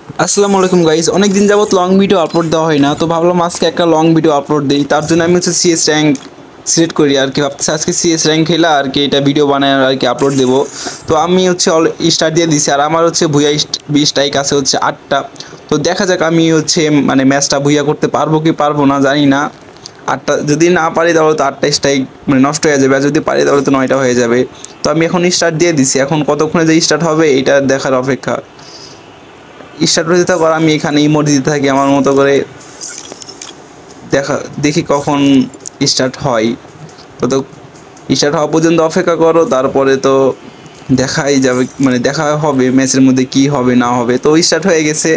আসসালামু আলাইকুম গাইস, অনেক দিন যাবত লং ভিডিও আপলোড দেওয়া হয় না, তো ভাবলাম আজকে একটা লং ভিডিও আপলোড দিই। তার জন্য আমি সিএস র্যাঙ্ক সিলেক্ট করি আর কি, ভাবতেছি আজকে সিএস র্যাঙ্ক খেলা আর কি এটা ভিডিও বানায় আর কি আপলোড দেবো। তো আমি অল স্টার্ট দিয়ে দিছি, আর আমার ভুইয়া স্ট্রাইক আছে 8টা। তো দেখা যাক আমি মানে ম্যাচটা ভুইয়া করতে পারবো কি পারবো না জানি না। 8টা যদি না পারি তাহলে তো 8টা স্ট্রাইক মানে নষ্ট হয়ে যাবে, আর যদি পারি তাহলে তো 9টা হয়ে যাবে। তো আমি এখন স্টার্ট দিয়ে দিছি, এখন কতক্ষণে যে স্টার্ট হবে এটা দেখার অপেক্ষা। স্টার্ট হতে থাকো, আমি এখানে ইমোট দিতে থাকি আমার মতো করে, দেখি কখন স্টার্ট হয়। তো স্টার্ট হওয়া পর্যন্ত অপেক্ষা করো, তারপরে তো দেখাই যাবে, মানে দেখা হবে ম্যাচের মধ্যে কি হবে না হবে। তো স্টার্ট হয়ে গেছে,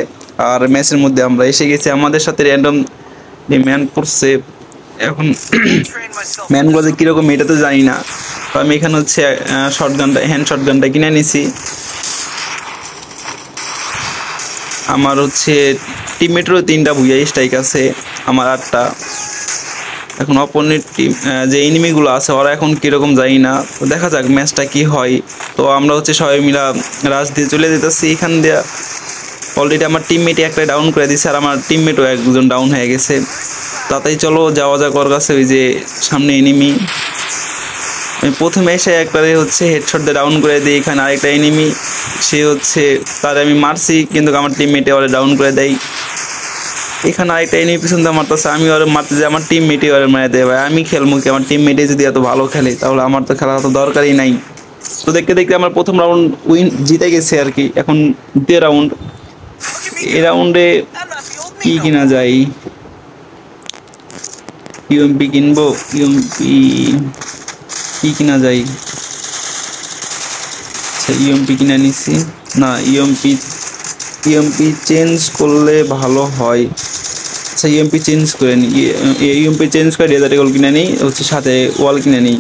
আর ম্যাচের মধ্যে আমরা এসে গেছি। আমাদের সাথে র্যান্ডম ম্যান পড়ছে, এখন ম্যানগুলো যে কীরকম এটা তো জানি না। তো আমি এখানে হ্যান্ড শটগানটা কিনে নিছি। আমার টিমমেটেরও 3টা ভুইয়া স্ট্রাইক আছে, আমার 8টা। এখন অপোনেন্ট টিম যে এনিমিগুলো আছে ওরা এখন কীরকম জানি না, তো দেখা যাক ম্যাচটা কি হয়। তো আমরা সবাই মিলা রাশ দিয়ে চলে যেতেছি এখান দিয়ে। অলরেডি আমার টিমমেটই একটা ডাউন করে দিচ্ছে, আর আমার টিমমেটও একজন ডাউন হয়ে গেছে। তাতেই চলো যাওয়া যাক ওর কাছে, ওই যে সামনে এনিমি। আমি প্রথমে এসে একবারে হেডশট দিয়ে ডাউন করে দিই। এখানে আরেকটা এনিমি, সে তার আমি মারছি, কিন্তু আমার টিমমেটে ওরে ডাউন করে দেয়। এখানে আরেকটা এনিমি পিছন দিয়ে মারতেছে, আমি ওরে মারতে যাই, আমার টিমমেটে ওরে মারে দেয়। ভাই আমি খেলবো কি, আমার টিমমেটে যদি এত ভালো খেলে তাহলে আমার তো খেলার তো দরকারই নাই। তো দেখতে দেখতে আমার প্রথম রাউন্ড জিতে গেছে আর কি। এখন দ্বিতীয় রাউন্ড, এই রাউন্ডে কি কিনা যায়? ইউএমপি কিনবো, ইউএমপি কি কিনা যায়? আচ্ছা ইউএমপি কিনে নিছি। না, ইউএমপি চেঞ্জ করলে ভালো হয়। আচ্ছা ইউএমপি চেঞ্জ করে নিই, ইউএমপি চেঞ্জ করে ডেজার্ট এগল কিনে নিই, সাথে ওয়াল কিনে নিই,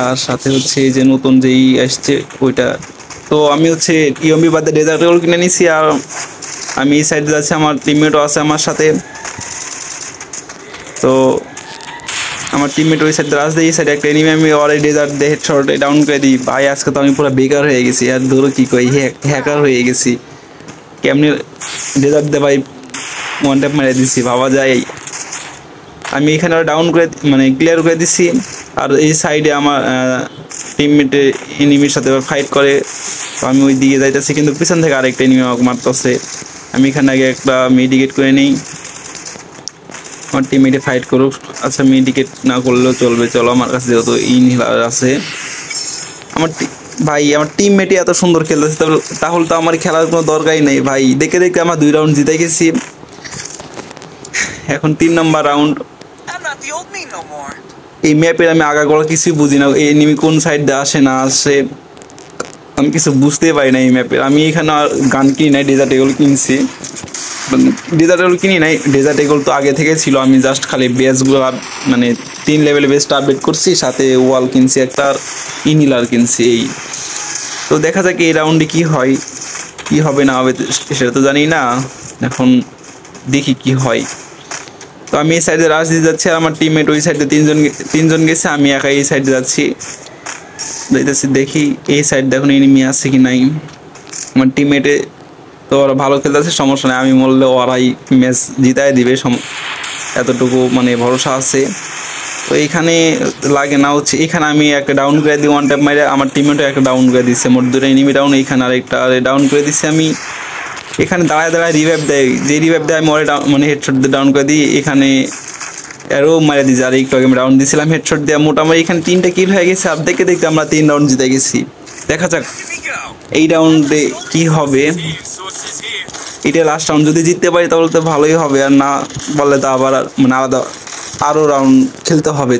আর সাথে এই যে নতুন যেই আসছে ওইটা। তো আমি ইউএমপি বাদে ডেজার্ট এগল কিনে নিছি, আর আমি এই সাইডে যাচ্ছি, আমার টিমমেটও আছে আমার সাথে। তো আমার টিমমেট ওই সাইডে রাশ দেয়, এই সাইডে একটা এনিমি, আমি ওর ডেজার্ট দিয়ে হেডশটে ডাউন করে দিই। ভাই আজকে তো আমি পুরো বেকার হয়ে গেছি, আর ধরো কি কই হ্যাকার হয়ে গেছি। কেমনি ডেজার্ট দিয়ে ভাই ওয়ান ট্যাপ মেরে দিছি ভাবা যায়। আমি এখানে ডাউন করে মানে ক্লিয়ার করে দিছি, আর এই সাইডে আমার টিমমেটে এনিমির সাথে ফাইট করে। তো আমি ওই দিকে যাইতেছি, কিন্তু পিছন থেকে আরেকটা এনিমি আমাকে মারতেছে। আমি এখানে আগে একটা মেডিকেট করে নিই, আমার টিমমেটে ফাইট করুক। আচ্ছা মেডিকেট না করলেও চলবে, চলো আমার কাছে যেহেতু ইনহেলার আছে। ভাই আমার টিমমেটই এত সুন্দর খেলতেছে, তাহলে তো আমার খেলার কোনো দরকারই নেই ভাই। দেখে দেখে আমার 2 রাউন্ড জিতে গেছি। এখন 3 নম্বর রাউন্ড। এই ম্যাপের আমি আগাগোড়া কিছুই বুঝি না, এই এনিমি কোন সাইড দিয়ে আসে না আসে আমি কিছু বুঝতে পারি না এই ম্যাপের। আমি এখানে আর গান কিনি নাই, ডেজার্ট এগল কিনছি। ডেজার্ট এগল কিনি নাই, ডেজার্ট এগল তো আগে থেকে ছিল। আমি জাস্ট খালি বেসগুলো মানে 3 লেভেলে বেসটা আপডেট করছি, সাথে ওয়াল কিনছি একটা, আর ইনহিলার কিনছি এই। তো দেখা যাক এই রাউন্ডে কি হয়, কি হবে না হবে সেটা তো জানি না, এখন দেখি কি হয়। তো আমি এই সাইডে রাশ দিয়ে যাচ্ছি, আর আমার টিমমেট ওই সাইডে তিনজন গেছে, আমি একা এই সাইডে যাচ্ছি। দেখি এই সাইড দেখুন এনিমি আছে কি নাই। আমার টিমমেটে তো ওরা ভালো খেলতেছে, সমস্যা নেই, আমি বললে ওরাই ম্যাচ জিতাই দিবে, এতটুকু মানে ভরসা আছে। তো এইখানে লাগে না এখানে আমি একটা ডাউন করে দিই ওয়ান ট্যাপ মারে, আমার টিমমেটও একটা ডাউন করে দিচ্ছে, মোট 2টা এনিমি ডাউন। এইখানে আরেকটা ডাউন করে দিচ্ছি আমি। এখানে দাঁড়ায় দাঁড়ায় রিভাইভ দেয়, যে রিভাইভ দেয় আমি ওরে মানে হেডশট দিয়ে ডাউন করে দিই। এখানে আরও মারা দিয়েছি, আর একটু আগে আমি রাউন্ড দিয়েছিলাম হেডশট দিয়ে। মোটামুটি এখানে 3টা কিল হয়ে গেছে, আর দেখতে দেখতে আমরা 3 রাউন্ড জিতে গেছি। দেখা যাক এই রাউন্ডে কি হবে। এটা লাস্ট রাউন্ড, যদি জিততে পারি তাহলে তো ভালোই হবে, আর না বললে তো আবার মানে আলাদা আরও রাউন্ড খেলতে হবে।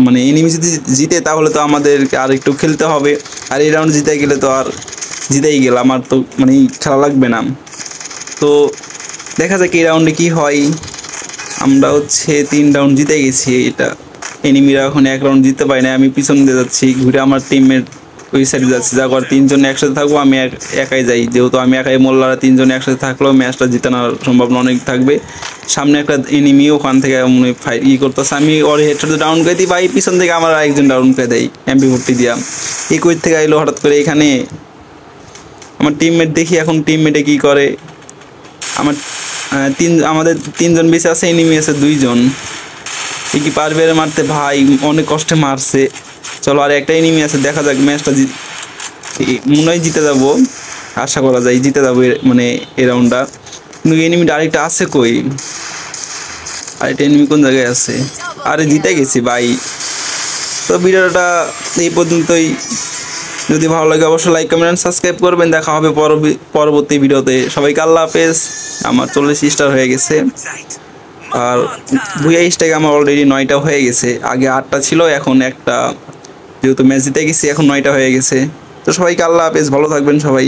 মানে এনিমি যদি জিতে তাহলে তো আমাদেরকে আর একটু খেলতে হবে, আর এই রাউন্ড জিতে গেলে তো আর জিতেই গেল, আমার তো মানে খেলা লাগবে না। তো দেখা যাক এই রাউন্ডে কি হয়। আমরা 3 রাউন্ড জিতে গেছি। এটা এনিমিরা এখন 1 রাউন্ড জিততে পারি না, আমি পিছন দিয়ে যাচ্ছি ঘুরে, আমার টিমমেট ওই সাইডে যাচ্ছি। যা করে 3 জন একসাথে থাকবো, আমি একাই যাই, যেহেতু আমি একাই মোল্লারা 3 জন একসাথে থাকলেও ম্যাচটা জিতানোর সম্ভাবনা অনেক থাকবে। সামনে একটা এনিমি ওখান থেকে মনে ফাইট করতেছে, আমি ওর হেডশটে ডাউন করে দিই, ভাই পিছন থেকে আমার আরেকজন ডাউন করে দেয় MP40 দিয়া। এই কই থেকে আইলো হঠাৎ করে এখানে আমার টিমমেট, দেখি এখন টিমমেটে কি করে। আমাদের 3 জন বেঁচে আছে, এনিমি আছে 2 জন। কি পারবে মারতে ভাই, অনেক কষ্টে মারছে। চলো আর একটা এনিমি আছে, দেখা যাক ম্যাচটা মনে হয় জিতে যাবো, আশা করা যায় জিতে যাবো মানে এই রাউন্ডটা। কিন্তু এনিমিটা আরেকটা আছে কই, আরেকটা এনিমি কোন জায়গায় আছে? আরে জিতে গেছি ভাই। তো ভিডিওটা এই পর্যন্তই। যদি ভালো লাগে অবশ্যই লাইক কমেন্ট সাবস্ক্রাইব করবেন। দেখা হবে পরবর্তী ভিডিওতে। সবাইকে আল্লাহ হাফেজ। আমার 40 স্টার হয়ে গেছে, আর ভুইয়া স্টাকে আমার অলরেডি 9টা হয়ে গেছে। আগে 8টা ছিল, এখন একটা, যেহেতু ম্যাচ জিতে গেছি এখন 9টা হয়ে গেছে। তো সবাইকে আল্লাহ হাফেজ, ভালো থাকবেন সবাই।